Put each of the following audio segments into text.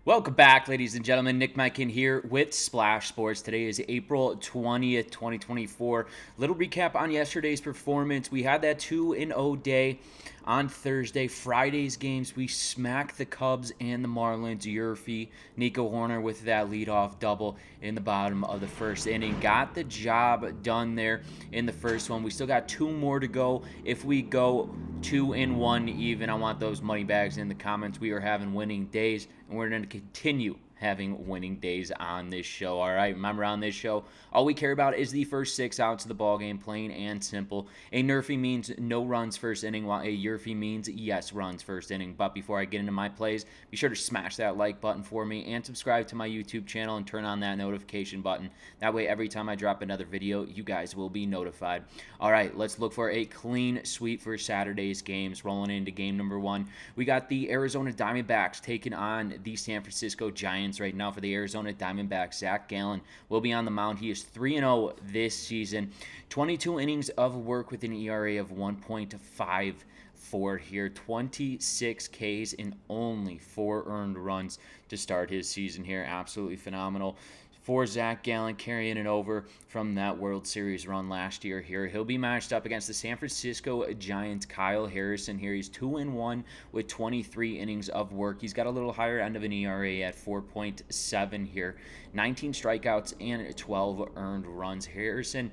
Welcome back, ladies and gentlemen. Nick Menken here with Splash Sports. Today is April 20th, 2024. Little recap on yesterday's performance. We had that 2-0 day on Thursday. Friday's games, we smacked the Cubs and the Marlins. YRFI, Nico Horner with that leadoff double in the bottom of the first inning. Got the job done there in the first one. We still got two more to go. If we go 2-1 even, I want those money bags in the comments. We are having winning days, and we're going to continue having winning days on this show. All right, remember on this show, all we care about is the first 6 outs of the ball game, plain and simple. A NRFI means no runs first inning, while a YRFI means yes runs first inning. But before I get into my plays, be sure to smash that like button for me and subscribe to my YouTube channel and turn on that notification button. That way, every time I drop another video, you guys will be notified. All right, let's look for a clean sweep for Saturday's games. Rolling into game number 1, we got the Arizona Diamondbacks taking on the San Francisco Giants. Right now for the Arizona Diamondbacks, Zach Gallen will be on the mound. He is 3-0 this season. 22 innings of work with an ERA of 1.54 here. 26 Ks and only 4 earned runs to start his season here. Absolutely phenomenal for Zach Gallen, carrying it over from that World Series run last year here. He'll be matched up against the San Francisco Giants' Kyle Harrison here. He's 2-1 with 23 innings of work. He's got a little higher end of an ERA at 4.7 here. 19 strikeouts and 12 earned runs. Harrison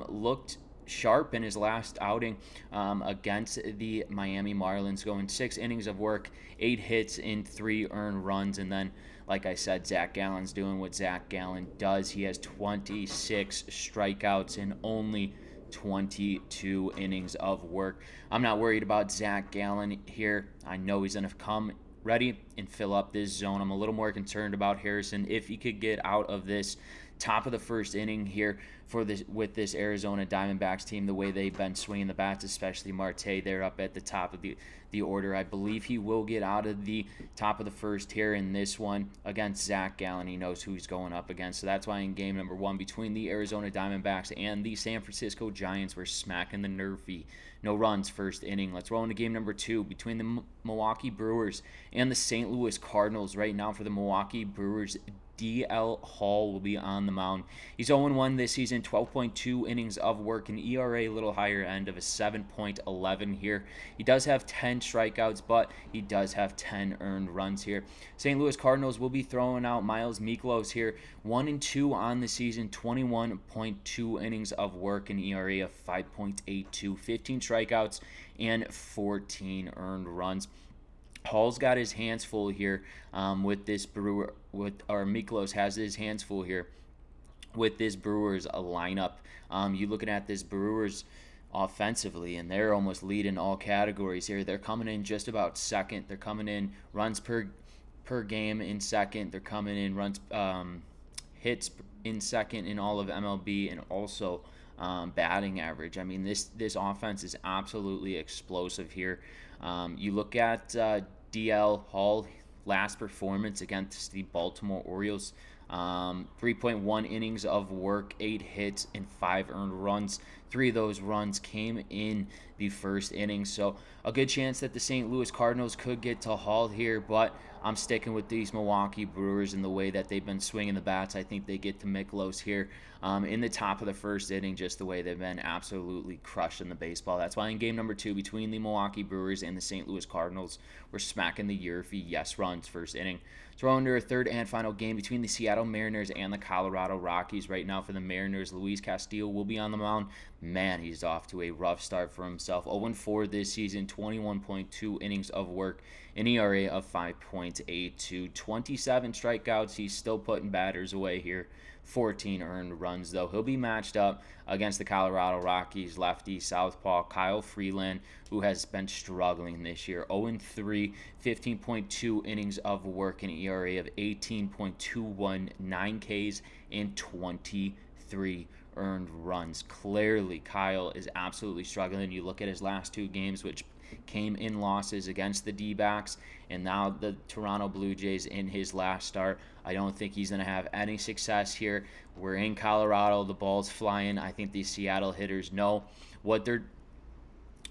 looked sharp in his last outing against the Miami Marlins, going 6 innings of work, 8 hits in 3 earned runs. And then, like I said, Zach Gallen's doing what Zach Gallen does. He has 26 strikeouts and only 22 innings of work. I'm not worried about Zach Gallen here. I know he's going to come ready and fill up this zone. I'm a little more concerned about Harrison if he could get out of this top of the first inning here for this with this Arizona Diamondbacks team, the way they've been swinging the bats, especially Marte. They're up at the top of the order. I believe he will get out of the top of the first here in this one against Zach Gallen. He knows who he's going up against. So that's why in game number 1 between the Arizona Diamondbacks and the San Francisco Giants, we're smacking the NRFI. No runs first inning. Let's roll into game number 2 between the Milwaukee Brewers and the St. Louis Cardinals. Right now for the Milwaukee Brewers, DL Hall will be on the mound. He's 0-1 this season, 12.2 innings of work, an ERA a little higher end of a 7.11 here. He does have 10 strikeouts, but he does have 10 earned runs here. St. Louis Cardinals will be throwing out Miles Miklos here, 1-2 on the season, 21.2 innings of work, an ERA of 5.82, 15 strikeouts, and 14 earned runs. Hall's got his hands full here with this Brewer, Miklos has his hands full here with this Brewers lineup. You looking at this Brewers offensively, and they're almost leading all categories here. They're coming in just about second. They're coming in runs per game in second. They're coming in runs hits in second in all of MLB, and also batting average. I mean, this offense is absolutely explosive here. You look at DL Hall last performance against the Baltimore Orioles, 3.1 innings of work, 8 hits, and 5 earned runs. 3 of those runs came in the first inning. So a good chance that the St. Louis Cardinals could get to Hall here, but I'm sticking with these Milwaukee Brewers in the way that they've been swinging the bats. I think they get to Miklos here in the top of the first inning, just the way they've been absolutely crushing the baseball. That's why in game number 2 between the Milwaukee Brewers and the St. Louis Cardinals, we're smacking the YRFI yes runs first inning. So we're under a third and final game between the Seattle Mariners and the Colorado Rockies. Right now for the Mariners, Luis Castillo will be on the mound. Man, he's off to a rough start for himself. 0-4 this season, 21.2 innings of work, an ERA of 5.82, 27 strikeouts. He's still putting batters away here. 14 earned runs, though. He'll be matched up against the Colorado Rockies lefty southpaw Kyle Freeland, who has been struggling this year. 0-3, 15.2 innings of work, an ERA of 18.21, 9 Ks, and 23 earned runs. Clearly, Kyle is absolutely struggling. You look at his last 2 games, which came in losses against the D-backs and now the Toronto Blue Jays in his last start. I don't think he's going to have any success here. We're in Colorado. The ball's flying. I think these Seattle hitters know what they're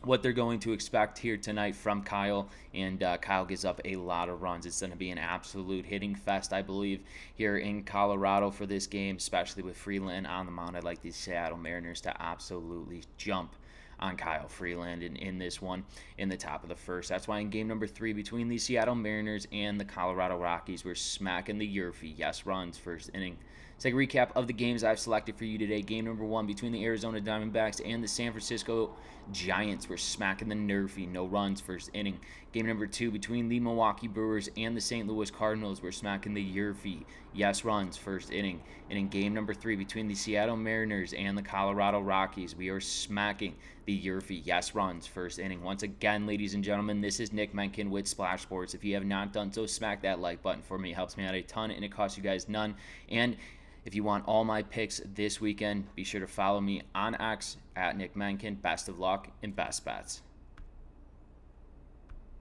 what they're going to expect here tonight from Kyle, and Kyle gives up a lot of runs. It's going to be an absolute hitting fest, I believe, here in Colorado for this game, especially with Freeland on the mound. I'd like the Seattle Mariners to absolutely jump on Kyle Freeland in this one in the top of the first. That's why in game number 3 between the Seattle Mariners and the Colorado Rockies, we're smacking the YRFI. Yes, runs first inning. Let's take a recap of the games I've selected for you today. Game number 1 between the Arizona Diamondbacks and the San Francisco Giants. We're smacking the NRFI. No runs first inning. Game number 2 between the Milwaukee Brewers and the St. Louis Cardinals. We're smacking the YRFI. Yes, runs first inning. And in game number 3 between the Seattle Mariners and the Colorado Rockies, we are smacking the YRFI. Yes, runs first inning. Once again, ladies and gentlemen, this is Nick Menken with Splash Sports. If you have not done so, smack that like button for me. It helps me out a ton, and it costs you guys none. And if you want all my picks this weekend, be sure to follow me on X at Nick Menken. Best of luck and best bets.